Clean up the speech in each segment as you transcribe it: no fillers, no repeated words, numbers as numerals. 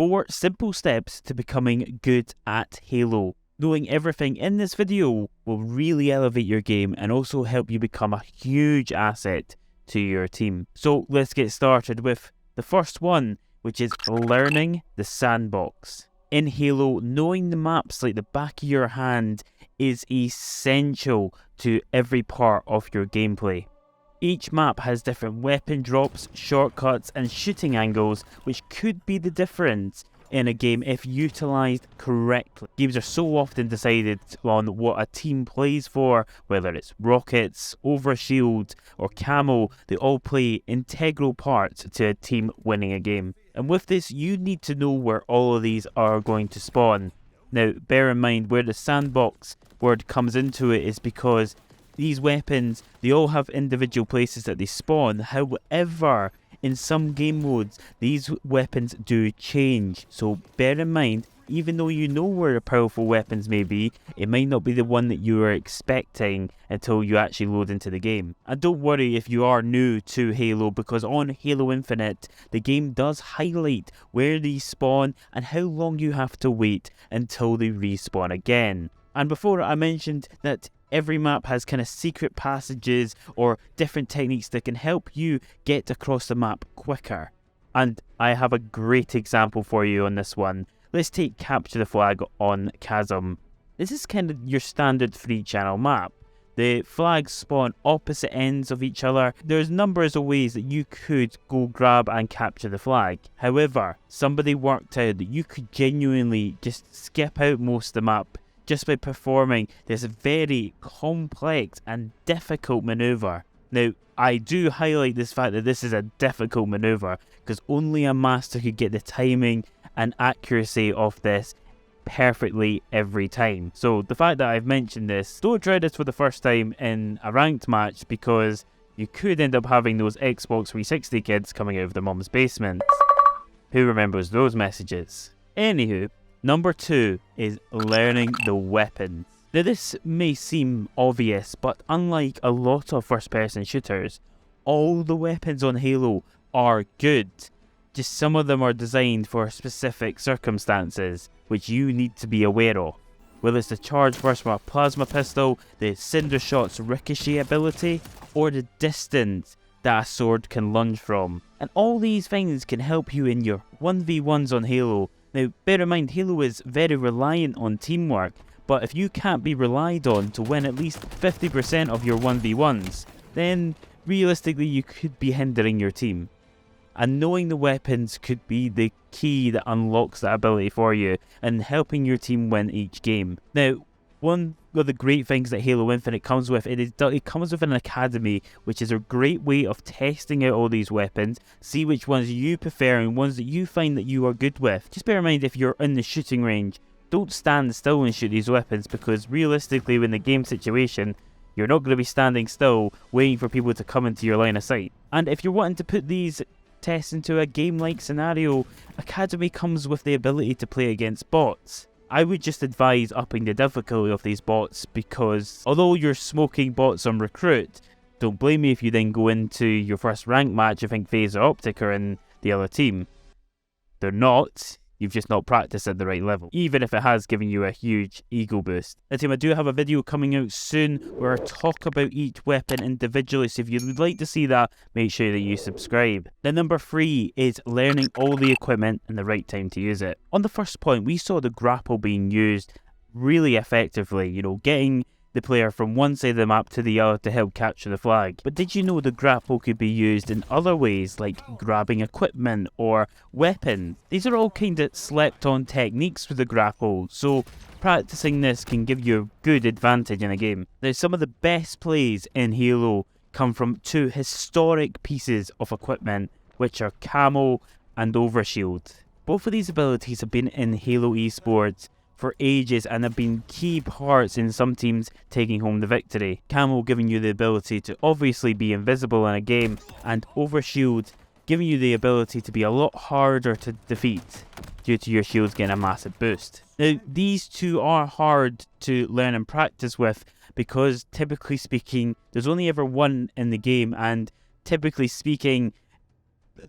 4 simple steps to becoming good at Halo. Knowing everything in this video will really elevate your game and also help you become a huge asset to your team. So let's get started with the first one, which is learning the sandbox. In Halo, knowing the maps like the back of your hand is essential to every part of your gameplay. Each map has different weapon drops, shortcuts and shooting angles, which could be the difference in a game if utilised correctly. Games are so often decided on what a team plays for, whether it's rockets, overshield or camo. They all play integral parts to a team winning a game. And with this, you need to know where all of these are going to spawn. Now, bear in mind where the sandbox word comes into it is because these weapons, they all have individual places that they spawn. However, in some game modes, these weapons do change. So bear in mind, even though you know where the powerful weapons may be, it might not be the one that you are expecting until you actually load into the game. And don't worry if you are new to Halo, because on Halo Infinite, the game does highlight where these spawn and how long you have to wait until they respawn again. And before, I mentioned that every map has kind of secret passages or different techniques that can help you get across the map quicker. And I have a great example for you on this one. Let's take Capture the Flag on Chasm. This is kind of your standard 3-channel map. The flags spawn opposite ends of each other. There's numbers of ways that you could go grab and capture the flag. However, somebody worked out that you could genuinely just skip out most of the map just by performing this very complex and difficult maneuver. Now, I do highlight this fact that this is a difficult maneuver because only a master could get the timing and accuracy of this perfectly every time. So the fact that I've mentioned this, don't try this for the first time in a ranked match because you could end up having those Xbox 360 kids coming out of their mum's basement. Who remembers those messages? Anywho, number 2 is learning the weapons. Now this may seem obvious, but unlike a lot of first-person shooters, all the weapons on Halo are good. Just some of them are designed for specific circumstances, which you need to be aware of. Whether it's the charge burst from a plasma pistol, the cinder shot's ricochet ability, or the distance that a sword can lunge from. And all these things can help you in your 1v1s on Halo. Now, bear in mind, Halo is very reliant on teamwork, but if you can't be relied on to win at least 50% of your 1v1s, then realistically you could be hindering your team. And knowing the weapons could be the key that unlocks that ability for you and helping your team win each game. Now, one of the great things that Halo Infinite comes with, it comes with an academy, which is a great way of testing out all these weapons, see which ones you prefer and ones that you find that you are good with. Just bear in mind, if you're in the shooting range, don't stand still and shoot these weapons, because realistically in the game situation, you're not going to be standing still waiting for people to come into your line of sight. And if you're wanting to put these tests into a game-like scenario, Academy comes with the ability to play against bots. I would just advise upping the difficulty of these bots, because although you're smoking bots on Recruit, don't blame me if you then go into your first rank match and think FaZe or Optic are in the other team. They're not. You've just not practiced at the right level, even if it has given you a huge ego boost. Now team, I do have a video coming out soon where I talk about each weapon individually, so if you would like to see that, make sure that you subscribe. Then number 3 is learning all the equipment and the right time to use it. On the first point, we saw the grapple being used really effectively, getting the player from one side of the map to the other to help capture the flag. But did you know the grapple could be used in other ways, like grabbing equipment or weapons? These are all kind of slept on techniques with the grapple, so practicing this can give you a good advantage in a game. Now, some of the best plays in Halo come from 2 historic pieces of equipment, which are camo and overshield. Both of these abilities have been in Halo esports for ages and have been key parts in some teams taking home the victory. Camo giving you the ability to obviously be invisible in a game, and Overshield giving you the ability to be a lot harder to defeat due to your shields getting a massive boost. Now, these two are hard to learn and practice with because, typically speaking, there's only ever one in the game, and typically speaking,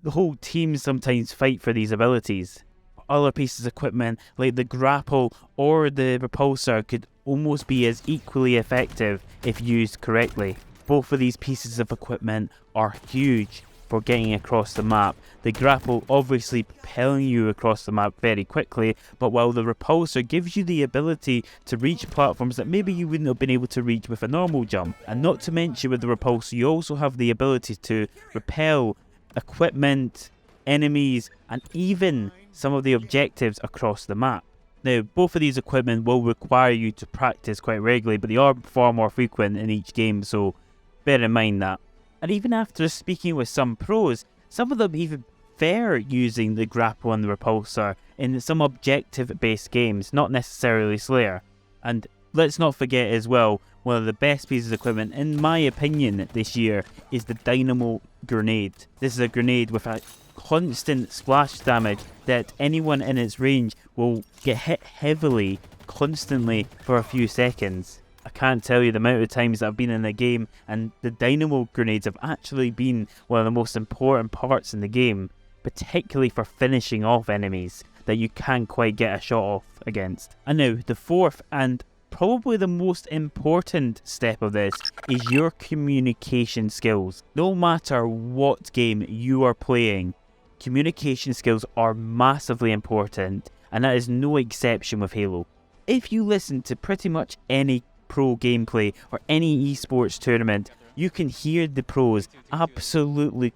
the whole team sometimes fight for these abilities. other pieces of equipment like the grapple or the repulsor could almost be as equally effective if used correctly. Both of these pieces of equipment are huge for getting across the map. The grapple obviously propelling you across the map very quickly, but while the repulsor gives you the ability to reach platforms that maybe you wouldn't have been able to reach with a normal jump. And not to mention, with the repulsor you also have the ability to repel equipment, enemies, and even some of the objectives across the map. Now, both of these equipment will require you to practice quite regularly, but they are far more frequent in each game, so bear in mind that. And even after speaking with some pros, some of them even prefer using the grapple and the repulsor in some objective-based games, not necessarily Slayer. And let's not forget as well, one of the best pieces of equipment, in my opinion, this year is the Dynamo Grenade. This is a grenade with a constant splash damage that anyone in its range will get hit heavily, constantly, for a few seconds. I can't tell you the amount of times that I've been in a game and the Dynamo Grenades have actually been one of the most important parts in the game, particularly for finishing off enemies that you can't quite get a shot off against. And now, the fourth and probably the most important step of this is your communication skills. No matter what game you are playing, communication skills are massively important, and that is no exception with Halo. If you listen to pretty much any pro gameplay or any esports tournament, you can hear the pros absolutely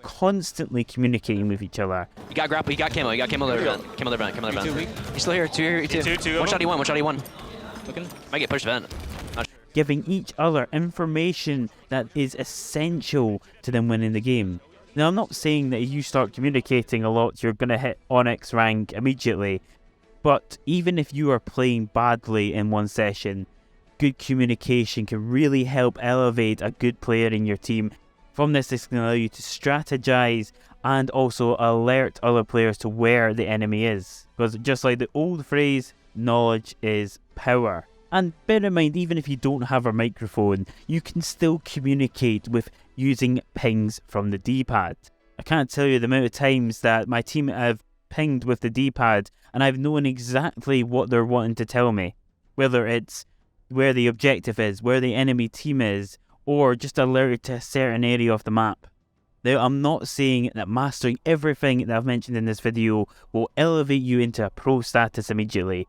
constantly communicating with each other. You got grapple, you got camo there, camo there. He's still here, two. One shot E1. Might get pushed vent. Giving each other information that is essential to them winning the game. Now, I'm not saying that if you start communicating a lot, you're going to hit Onyx rank immediately, but even if you are playing badly in one session, good communication can really help elevate a good player in your team. From this can allow you to strategize and also alert other players to where the enemy is. Because just like the old phrase, knowledge is power. And bear in mind, even if you don't have a microphone, you can still communicate with using pings from the D-pad. I can't tell you the amount of times that my team have pinged with the D-pad and I've known exactly what they're wanting to tell me. Whether it's where the objective is, where the enemy team is, or just alerted to a certain area of the map. Now, I'm not saying that mastering everything that I've mentioned in this video will elevate you into a pro status immediately,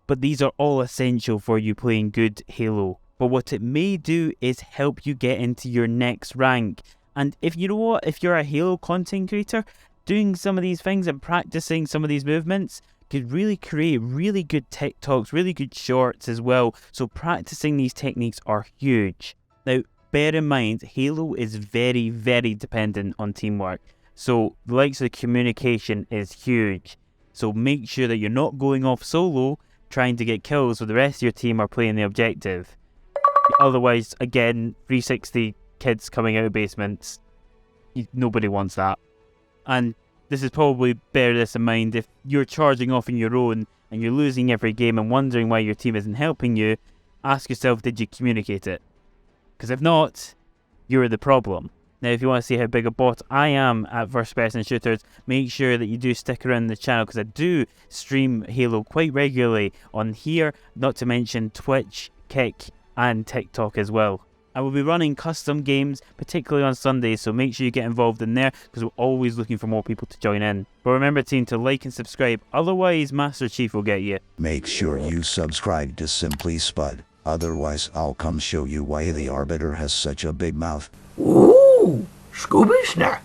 but these are all essential for you playing good Halo. But what it may do is help you get into your next rank. And if you know what, if you're a Halo content creator, doing some of these things and practicing some of these movements could really create really good TikToks, really good shorts as well. So practicing these techniques are huge. Now, bear in mind, Halo is very, very dependent on teamwork. So the likes of communication is huge. So make sure that you're not going off solo, trying to get kills with the rest of your team or playing the objective. Otherwise, again, 360 kids coming out of basements, nobody wants that. And this is probably, bear this in mind, if you're charging off on your own and you're losing every game and wondering why your team isn't helping you, ask yourself, did you communicate it? Because if not, you're the problem. Now, if you want to see how big a bot I am at first-person shooters, make sure that you do stick around the channel, because I do stream Halo quite regularly on here, not to mention Twitch, Kick, and TikTok as well. I will be running custom games, particularly on Sundays, so make sure you get involved in there, because we're always looking for more people to join in. But remember, team, to like and subscribe, otherwise Master Chief will get you. Make sure you subscribe to Simply Spud, otherwise I'll come show you why the Arbiter has such a big mouth. Ooh, Scooby snack.